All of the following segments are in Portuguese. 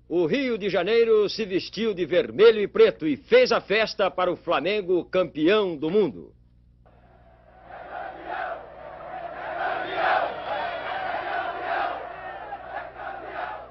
o Rio de Janeiro se vestiu de vermelho e preto e fez a festa para o Flamengo campeão do mundo.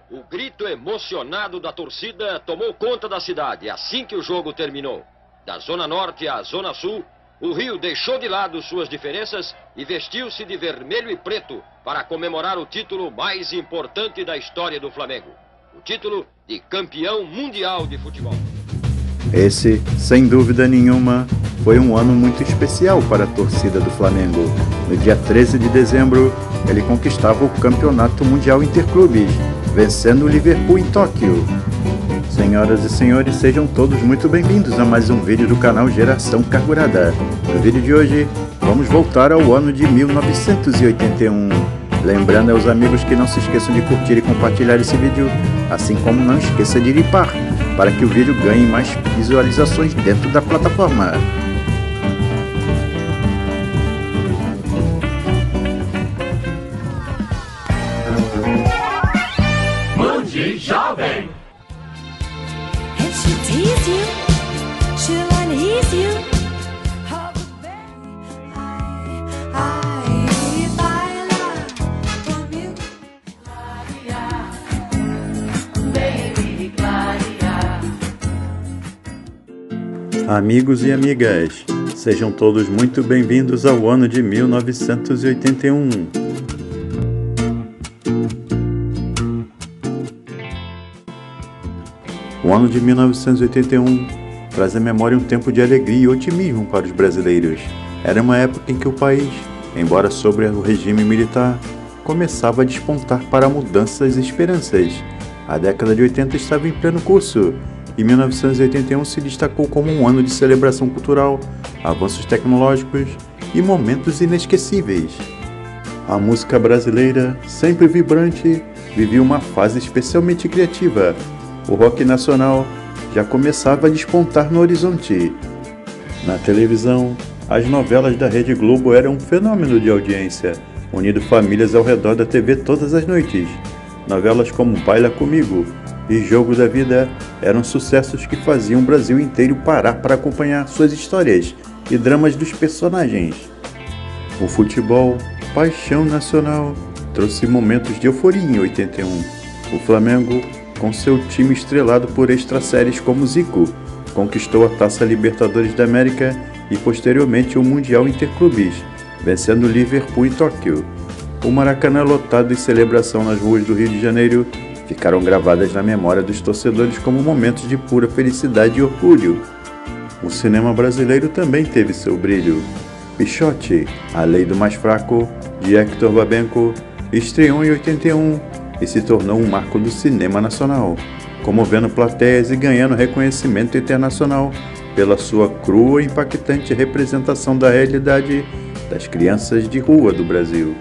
O grito emocionado da torcida tomou conta da cidade assim que o jogo terminou. Da Zona Norte à Zona Sul, o Rio deixou de lado suas diferenças e vestiu-se de vermelho e preto para comemorar o título mais importante da história do Flamengo. O título de campeão mundial de futebol. Esse, sem dúvida nenhuma, foi um ano muito especial para a torcida do Flamengo. No dia 13 de dezembro, ele conquistava o Campeonato Mundial Interclubes, vencendo o Liverpool em Tóquio. Senhoras e senhores, sejam todos muito bem-vindos a mais um vídeo do canal Geração Carburada. No vídeo de hoje, vamos voltar ao ano de 1981. Lembrando aos amigos que não se esqueçam de curtir e compartilhar esse vídeo, assim como não esqueça de limpar, para que o vídeo ganhe mais visualizações dentro da plataforma. Mundi Jovem. Amigos e amigas, sejam todos muito bem-vindos ao ano de 1981. O ano de 1981 traz à memória um tempo de alegria e otimismo para os brasileiros. Era uma época em que o país, embora sob o regime militar, começava a despontar para mudanças e esperanças. A década de 80 estava em pleno curso e 1981 se destacou como um ano de celebração cultural, avanços tecnológicos e momentos inesquecíveis. A música brasileira, sempre vibrante, vivia uma fase especialmente criativa. O rock nacional já começava a despontar no horizonte. Na televisão, as novelas da Rede Globo eram um fenômeno de audiência, unindo famílias ao redor da TV todas as noites. Novelas como Baila Comigo e Jogo da Vida eram sucessos que faziam o Brasil inteiro parar para acompanhar suas histórias e dramas dos personagens. O futebol, paixão nacional, trouxe momentos de euforia em 81. O Flamengo, com seu time estrelado por extra-séries como Zico, conquistou a Taça Libertadores da América e posteriormente o Mundial Interclubes, vencendo o Liverpool em Tóquio. O Maracanã lotado e celebração nas ruas do Rio de Janeiro ficaram gravadas na memória dos torcedores como momentos de pura felicidade e orgulho. O cinema brasileiro também teve seu brilho. Pichote, A Lei do Mais Fraco, de Hector Babenco, estreou em 81 e se tornou um marco do cinema nacional, comovendo plateias e ganhando reconhecimento internacional pela sua crua e impactante representação da realidade das crianças de rua do Brasil.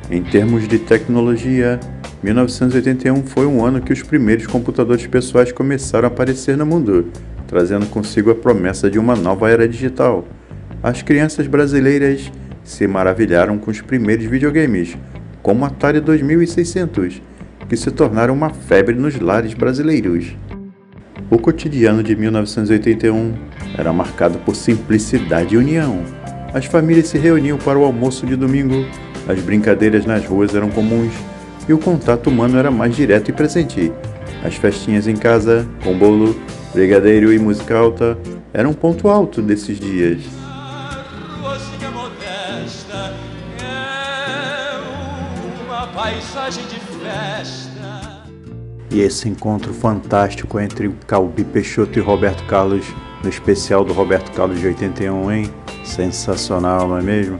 Em termos de tecnologia, 1981 foi um ano que os primeiros computadores pessoais começaram a aparecer no mundo, trazendo consigo a promessa de uma nova era digital. As crianças brasileiras se maravilharam com os primeiros videogames, como o Atari 2600, que se tornaram uma febre nos lares brasileiros. O cotidiano de 1981 era marcado por simplicidade e união. As famílias se reuniam para o almoço de domingo, as brincadeiras nas ruas eram comuns e o contato humano era mais direto e presente. As festinhas em casa, com bolo, brigadeiro e música alta, eram um ponto alto desses dias. Paisagem de festa. E esse encontro fantástico entre Calbi Peixoto e Roberto Carlos, no especial do Roberto Carlos de 81, hein? Sensacional, não é mesmo?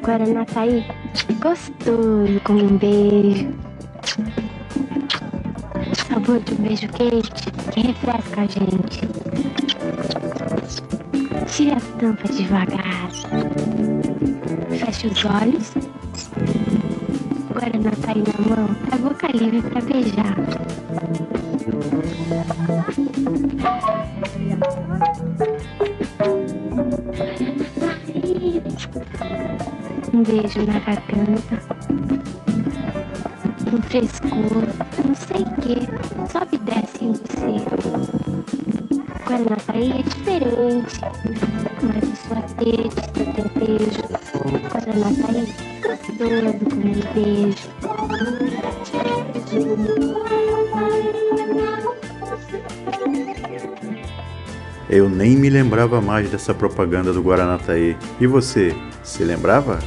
Guaraná tá aí, gostoso, com um beijo. O sabor de um beijo quente que refresca a gente. Tire a tampa devagar. Feche os olhos. O Guaraná tá aí na mão, tá boca livre pra beijar. Um beijo na garganta, um frescor, não sei o que, sobe e desce em você. Guaranataí é diferente, mas a sua tete, seu tempejo. Guaranataí, doido como um beijo. Eu nem me lembrava mais dessa propaganda do Guaranataí. E você, se lembrava?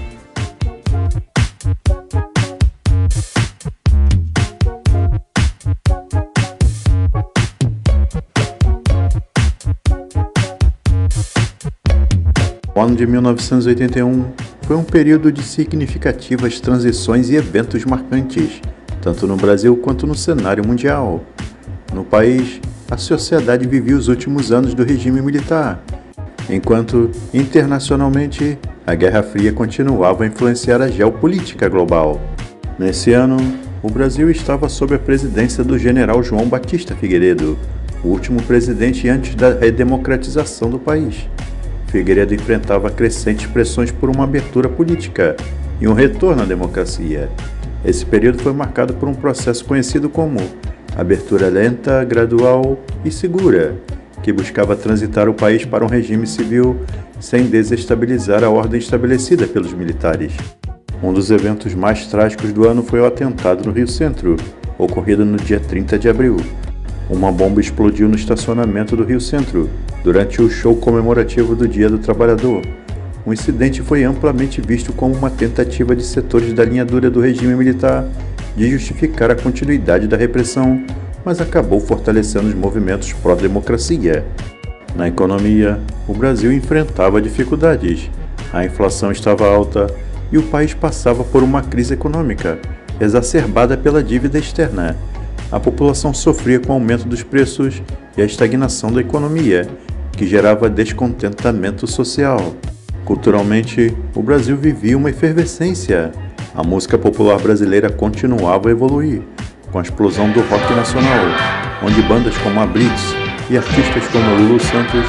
O ano de 1981 foi um período de significativas transições e eventos marcantes, tanto no Brasil quanto no cenário mundial. No país, a sociedade vivia os últimos anos do regime militar, enquanto, internacionalmente, a Guerra Fria continuava a influenciar a geopolítica global. Nesse ano, o Brasil estava sob a presidência do general João Batista Figueiredo, o último presidente antes da redemocratização do país. Figueiredo enfrentava crescentes pressões por uma abertura política e um retorno à democracia. Esse período foi marcado por um processo conhecido como abertura lenta, gradual e segura, que buscava transitar o país para um regime civil sem desestabilizar a ordem estabelecida pelos militares. Um dos eventos mais trágicos do ano foi o atentado no Rio Centro, ocorrido no dia 30 de abril. Uma bomba explodiu no estacionamento do Rio Centro, durante o show comemorativo do Dia do Trabalhador. O incidente foi amplamente visto como uma tentativa de setores da linha dura do regime militar de justificar a continuidade da repressão, mas acabou fortalecendo os movimentos pró-democracia. Na economia, o Brasil enfrentava dificuldades. A inflação estava alta e o país passava por uma crise econômica, exacerbada pela dívida externa. A população sofria com o aumento dos preços e a estagnação da economia, que gerava descontentamento social. Culturalmente, o Brasil vivia uma efervescência. A música popular brasileira continuava a evoluir, com a explosão do rock nacional, onde bandas como a Blitz e artistas como Lulu Santos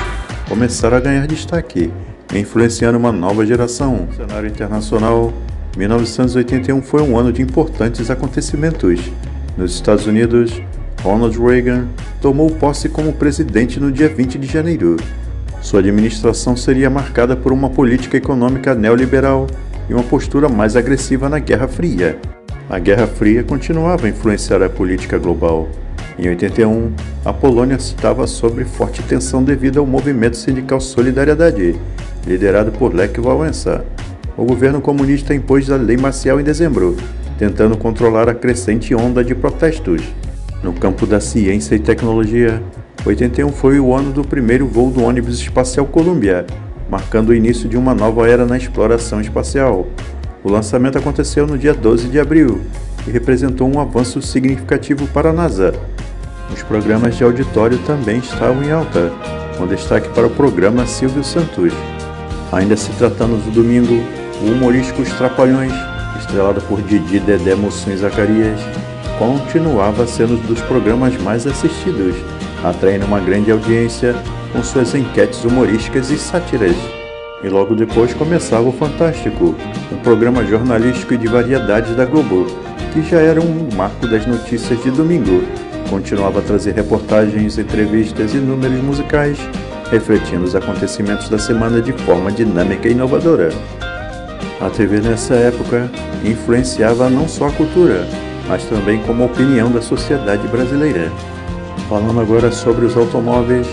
começaram a ganhar destaque, influenciando uma nova geração. No cenário internacional, 1981 foi um ano de importantes acontecimentos. Nos Estados Unidos, Ronald Reagan tomou posse como presidente no dia 20 de janeiro. Sua administração seria marcada por uma política econômica neoliberal e uma postura mais agressiva na Guerra Fria. A Guerra Fria continuava a influenciar a política global. Em 81, a Polônia estava sob forte tensão devido ao movimento sindical Solidariedade, liderado por Lech Wałęsa. O governo comunista impôs a lei marcial em dezembro, tentando controlar a crescente onda de protestos. No campo da ciência e tecnologia, 81 foi o ano do primeiro voo do ônibus espacial Columbia, marcando o início de uma nova era na exploração espacial. O lançamento aconteceu no dia 12 de abril e representou um avanço significativo para a NASA. Os programas de auditório também estavam em alta, com destaque para o programa Silvio Santos. Ainda se tratando do domingo, o humorístico Os Trapalhões, estrelado por Didi, Dedé, Mussum e Zacarias, continuava sendo um dos programas mais assistidos, atraindo uma grande audiência com suas enquetes humorísticas e sátiras. E logo depois começava o Fantástico, um programa jornalístico e de variedades da Globo, que já era um marco das notícias de domingo. Continuava a trazer reportagens, entrevistas e números musicais, refletindo os acontecimentos da semana de forma dinâmica e inovadora. A TV nessa época influenciava não só a cultura, mas também como a opinião da sociedade brasileira. Falando agora sobre os automóveis,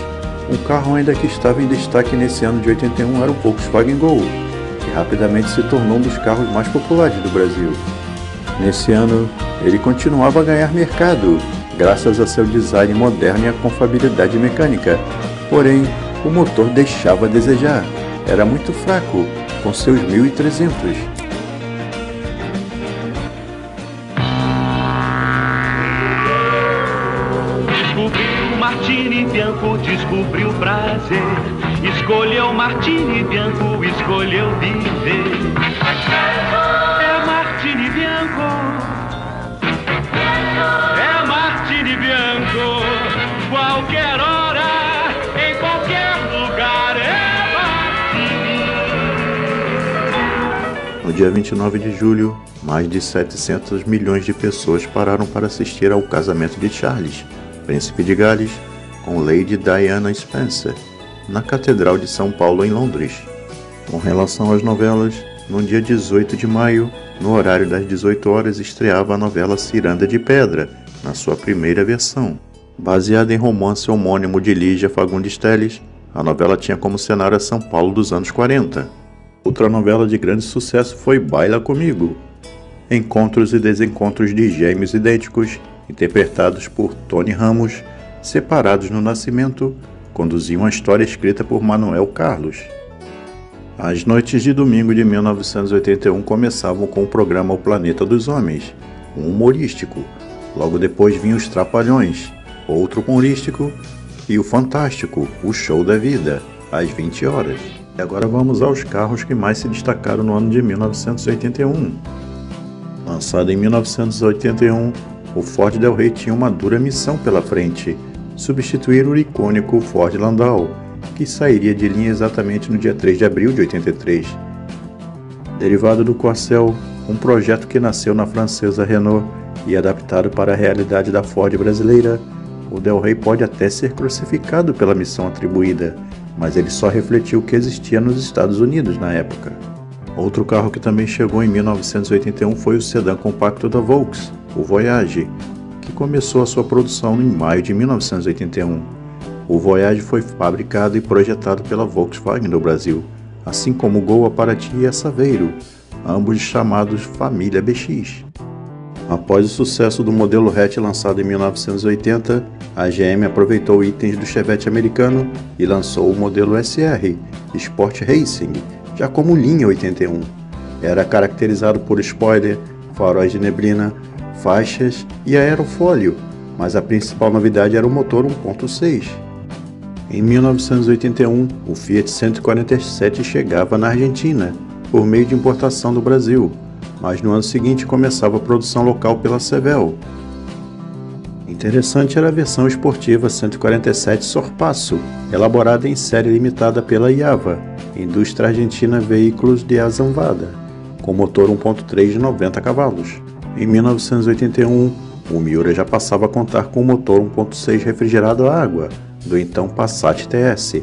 um carro ainda que estava em destaque nesse ano de 81 era o Volkswagen Gol, que rapidamente se tornou um dos carros mais populares do Brasil. Nesse ano, ele continuava a ganhar mercado, graças a seu design moderno e a confiabilidade mecânica. Porém, o motor deixava a desejar, era muito fraco, com seus 1.300. Martini Bianco descobriu prazer, escolheu Martini Bianco, escolheu viver. É Martini Bianco, é Martini Bianco, qualquer hora, em qualquer lugar é Martini. No dia 29 de julho, mais de 700 milhões de pessoas pararam para assistir ao casamento de Charles, príncipe de Gales, com Lady Diana Spencer, na Catedral de São Paulo, em Londres. Com relação às novelas, no dia 18 de maio, no horário das 18 horas, estreava a novela Ciranda de Pedra, na sua primeira versão. Baseada em romance homônimo de Lígia Fagundes Telles, a novela tinha como cenário a São Paulo dos anos 40. Outra novela de grande sucesso foi Baila Comigo. Encontros e desencontros de gêmeos idênticos, interpretados por Tony Ramos, separados no nascimento, conduziam a história escrita por Manuel Carlos. As noites de domingo de 1981 começavam com o programa O Planeta dos Homens, um humorístico. Logo depois vinham os Trapalhões, outro humorístico, e o Fantástico, o Show da Vida, às 20 horas. E agora vamos aos carros que mais se destacaram no ano de 1981. Lançado em 1981, o Ford Del Rey tinha uma dura missão pela frente: substituir o icônico Ford Landau, que sairia de linha exatamente no dia 3 de abril de 83. Derivado do Corcel, um projeto que nasceu na francesa Renault e adaptado para a realidade da Ford brasileira, o Del Rey pode até ser crucificado pela missão atribuída, mas ele só refletiu o que existia nos Estados Unidos na época. Outro carro que também chegou em 1981 foi o sedã compacto da Volks, o Voyage, que começou a sua produção em maio de 1981. O Voyage foi fabricado e projetado pela Volkswagen no Brasil, assim como o Gol, a Paraty e a Saveiro, ambos chamados Família BX. Após o sucesso do modelo hatch lançado em 1980, a GM aproveitou itens do Chevette americano e lançou o modelo SR, Sport Racing, já como linha 81. Era caracterizado por spoiler, faróis de neblina, faixas e aerofólio, mas a principal novidade era o motor 1.6. Em 1981, o Fiat 147 chegava na Argentina, por meio de importação do Brasil, mas no ano seguinte começava a produção local pela Sevel. Interessante era a versão esportiva 147 Sorpasso, elaborada em série limitada pela IAVA, Indústria Argentina Veículos de Azamvada, com motor 1.3 de 90 cavalos. Em 1981, o Miura já passava a contar com o motor 1.6 refrigerado a água, do então Passat TS,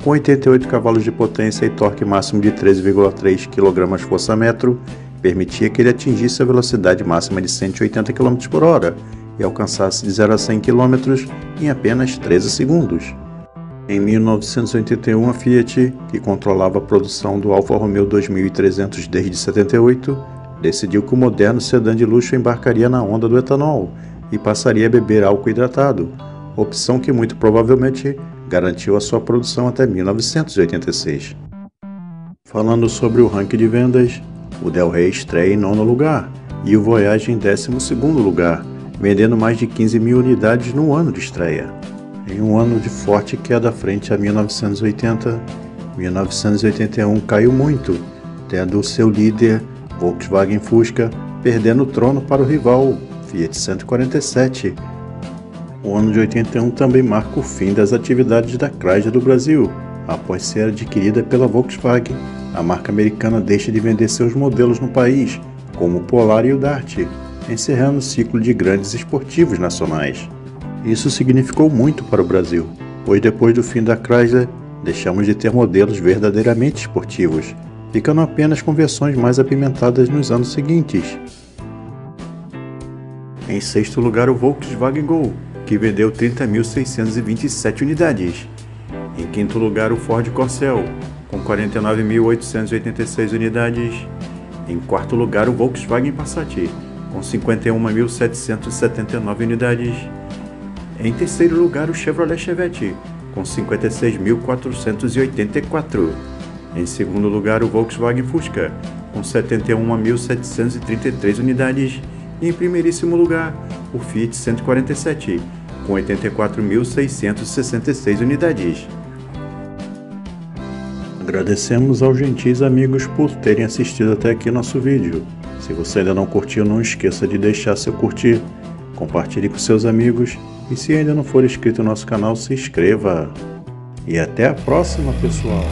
com 88 cavalos de potência e torque máximo de 13,3 kgfm, permitia que ele atingisse a velocidade máxima de 180 km por hora e alcançasse de 0 a 100 km em apenas 13 segundos. Em 1981, a Fiat, que controlava a produção do Alfa Romeo 2300 desde 78, decidiu que o moderno sedã de luxo embarcaria na onda do etanol e passaria a beber álcool hidratado, opção que muito provavelmente garantiu a sua produção até 1986. Falando sobre o ranking de vendas, o Del Rey estreia em 9º lugar e o Voyage em 12º lugar, vendendo mais de 15 mil unidades no ano de estreia. Em um ano de forte queda frente a 1980, 1981 caiu muito, tendo o seu líder, Volkswagen Fusca, perdendo o trono para o rival, Fiat 147. O ano de 81 também marca o fim das atividades da Chrysler do Brasil. Após ser adquirida pela Volkswagen, a marca americana deixa de vender seus modelos no país, como o Polar e o Dart, encerrando o ciclo de grandes esportivos nacionais. Isso significou muito para o Brasil, pois depois do fim da Chrysler, deixamos de ter modelos verdadeiramente esportivos, ficando apenas com versões mais apimentadas nos anos seguintes. Em 6º lugar, o Volkswagen Gol, que vendeu 30.627 unidades. Em 5º lugar, o Ford Corcel, com 49.886 unidades. Em 4º lugar, o Volkswagen Passat, com 51.779 unidades. Em 3º lugar, o Chevrolet Chevette, com 56.484. Em 2º lugar, o Volkswagen Fusca, com 71.733 unidades. E em 1º lugar, o Fiat 147, com 84.666 unidades. Agradecemos aos gentis amigos por terem assistido até aqui nosso vídeo. Se você ainda não curtiu, não esqueça de deixar seu curtir, compartilhe com seus amigos e se ainda não for inscrito no nosso canal, se inscreva. E até a próxima, pessoal!